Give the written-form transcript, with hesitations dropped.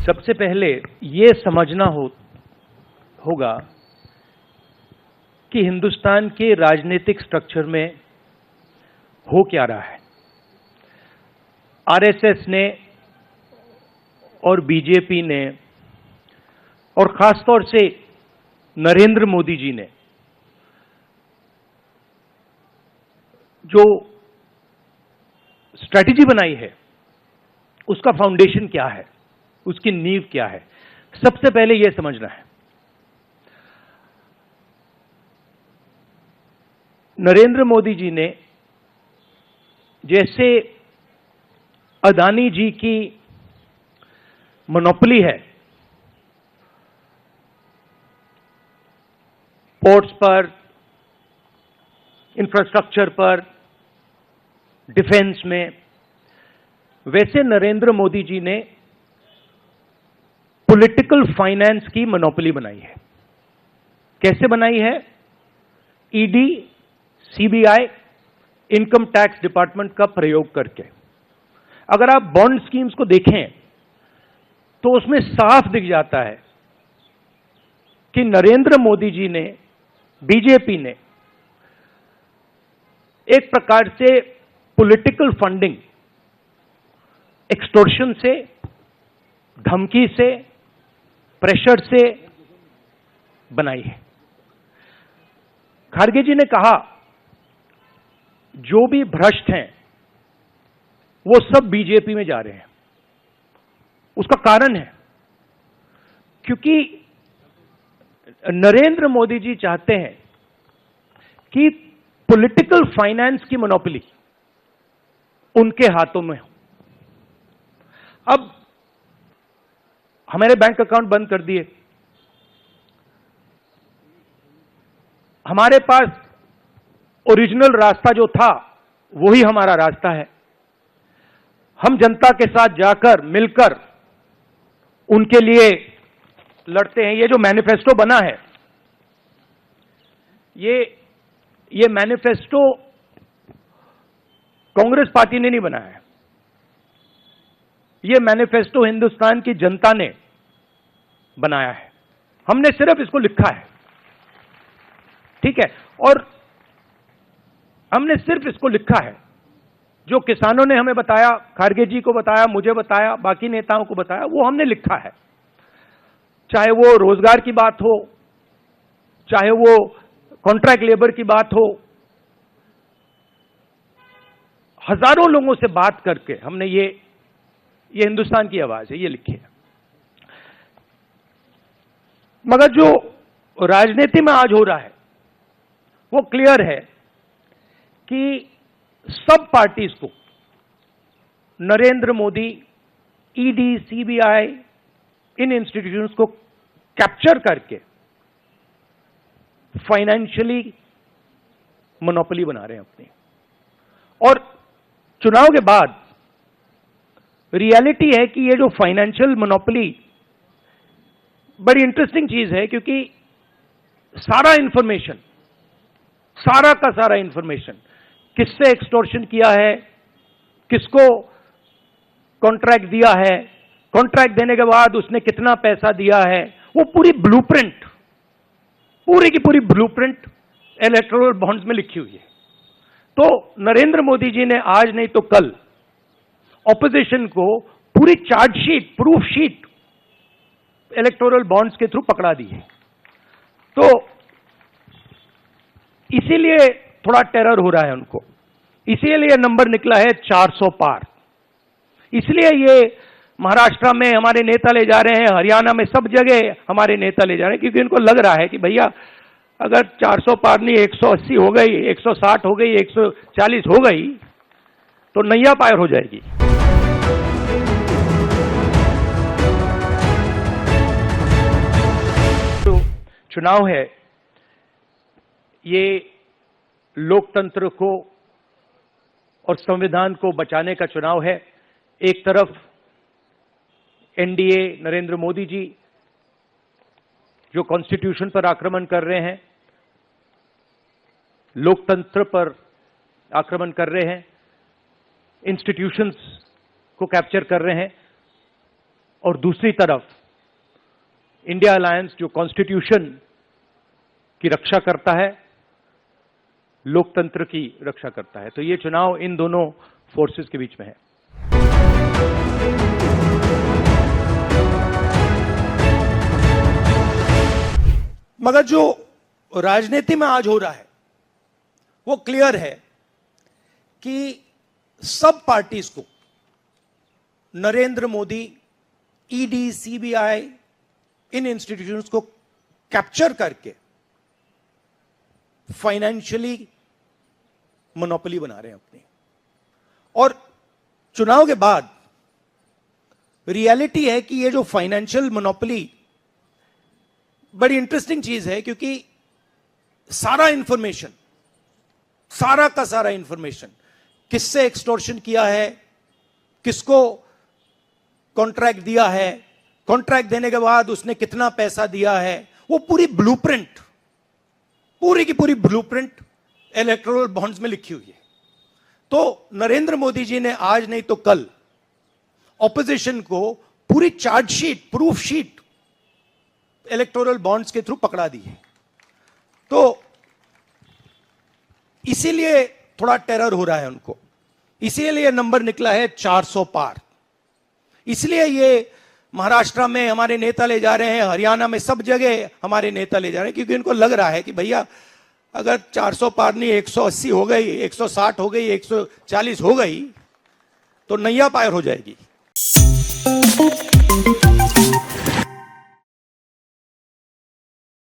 सबसे पहले ये समझना होगा कि हिंदुस्तान के राजनीतिक स्ट्रक्चर में हो क्या रहा है। आरएसएस ने और बीजेपी ने और खासतौर से नरेंद्र मोदी जी ने जो स्ट्रैटेजी बनाई है उसका फाउंडेशन क्या है, उसकी नींव क्या है, सबसे पहले यह समझना है। नरेंद्र मोदी जी ने जैसे अदानी जी की मोनोपोली है पोर्ट्स पर, इंफ्रास्ट्रक्चर पर, डिफेंस में, वैसे नरेंद्र मोदी जी ने पॉलिटिकल फाइनेंस की मोनोपोली बनाई है। कैसे बनाई है? ED, CBI, income tax department का प्रयोग करके। अगर आप बॉन्ड स्कीम्स को देखें तो उसमें साफ दिख जाता है कि नरेंद्र मोदी जी ने, बीजेपी ने एक प्रकार से पॉलिटिकल फंडिंग एक्सटॉर्शन से, धमकी से, प्रेशर से बनाई है। खड़गे जी ने कहा जो भी भ्रष्ट हैं वो सब बीजेपी में जा रहे हैं। उसका कारण है क्योंकि नरेंद्र मोदी जी चाहते हैं कि पॉलिटिकल फाइनेंस की मोनोपोली उनके हाथों में हो। अब हमारे बैंक अकाउंट बंद कर दिए, हमारे पास ओरिजिनल रास्ता जो था वही हमारा रास्ता है। हम जनता के साथ जाकर मिलकर उनके लिए लड़ते हैं। ये जो मैनिफेस्टो बना है, ये मैनिफेस्टो कांग्रेस पार्टी ने नहीं बनाया है। ये मैनिफेस्टो हिंदुस्तान की जनता ने बनाया है। हमने सिर्फ इसको लिखा है, ठीक है, और हमने सिर्फ इसको लिखा है। जो किसानों ने हमें बताया, खड़गे जी को बताया, मुझे बताया, बाकी नेताओं को बताया, वो हमने लिखा है। चाहे वो रोजगार की बात हो, चाहे वो कॉन्ट्रैक्ट लेबर की बात हो, हजारों लोगों से बात करके हमने ये हिंदुस्तान की आवाज है, ये लिखी है। मगर जो राजनीति में आज हो रहा है वो क्लियर है कि सब पार्टीज को नरेंद्र मोदी, ईडी, सीबीआई, इन इंस्टीट्यूशंस को कैप्चर करके फाइनेंशियली मोनोपोली बना रहे हैं अपनी। और चुनाव के बाद रियलिटी है कि ये जो फाइनेंशियल मोनोपोली बड़ी इंटरेस्टिंग चीज है, क्योंकि सारा इंफॉर्मेशन, सारा का सारा इंफॉर्मेशन, किससे एक्सटॉर्शन किया है, किसको कॉन्ट्रैक्ट दिया है, कॉन्ट्रैक्ट देने के बाद उसने कितना पैसा दिया है, वो पूरी ब्लूप्रिंट, पूरी की पूरी ब्लूप्रिंट इलेक्टोरल बॉन्ड्स में लिखी हुई है। तो नरेंद्र मोदी जी ने आज नहीं तो कल ऑपोजिशन को पूरी chargesheet, proof sheet electoral bonds के थ्रू पकड़ा दी है। तो इसीलिए थोड़ा टेरर हो रहा है उनको, इसीलिए नंबर निकला है 400 पार। इसलिए ये महाराष्ट्र में हमारे नेता ले जा रहे हैं, हरियाणा में सब जगह हमारे नेता ले जा रहे हैं, क्योंकि इनको लग रहा है कि भैया अगर 400 पार नहीं 180 हो गई, 160 हो गई, 140 हो गई तो नैया पार हो जाएगी। तो चुनाव है, ये लोकतंत्र को और संविधान को बचाने का चुनाव है। एक तरफ एनडीए, नरेंद्र मोदी जी जो कॉन्स्टिट्यूशन पर आक्रमण कर रहे हैं, लोकतंत्र पर आक्रमण कर रहे हैं, इंस्टीट्यूशंस को कैप्चर कर रहे हैं, और दूसरी तरफ इंडिया अलायंस जो कॉन्स्टिट्यूशन की रक्षा करता है, लोकतंत्र की रक्षा करता है। तो ये चुनाव इन दोनों फोर्सेस के बीच में है। मगर जो राजनीति में आज हो रहा है वो क्लियर है कि सब पार्टीज को नरेंद्र मोदी, ईडी, सीबीआई, इन इंस्टीट्यूशंस को कैप्चर करके फाइनेंशियली मोनोपोली बना रहे हैं अपनी। और चुनाव के बाद रियलिटी है कि ये जो फाइनेंशियल मोनोपोली बड़ी इंटरेस्टिंग चीज है, क्योंकि सारा इंफॉर्मेशन, सारा का सारा इंफॉर्मेशन, किससे एक्सटॉर्शन किया है, किसको कॉन्ट्रैक्ट दिया है, कॉन्ट्रैक्ट देने के बाद उसने कितना पैसा दिया है, वो पूरी ब्लूप्रिंट, पूरी की पूरी ब्लूप्रिंट इलेक्टोरल बॉन्ड्स में लिखी हुई है। तो नरेंद्र मोदी जी ने आज नहीं तो कल ऑपोजिशन को पूरी chargesheet, proof sheet electoral bonds के थ्रू पकड़ा दी है। तो इसीलिए थोड़ा टेरर हो रहा है उनको, इसीलिए नंबर निकला है 400 पार। इसलिए ये महाराष्ट्र में हमारे नेता ले जा रहे हैं, हरियाणा में सब जगह हमारे नेता ले जा रहे हैं, क्योंकि इनको लग रहा है कि भैया अगर 400 पार नहीं 180 हो गई, 160 हो गई, 140 हो गई तो नैया पार हो जाएगी।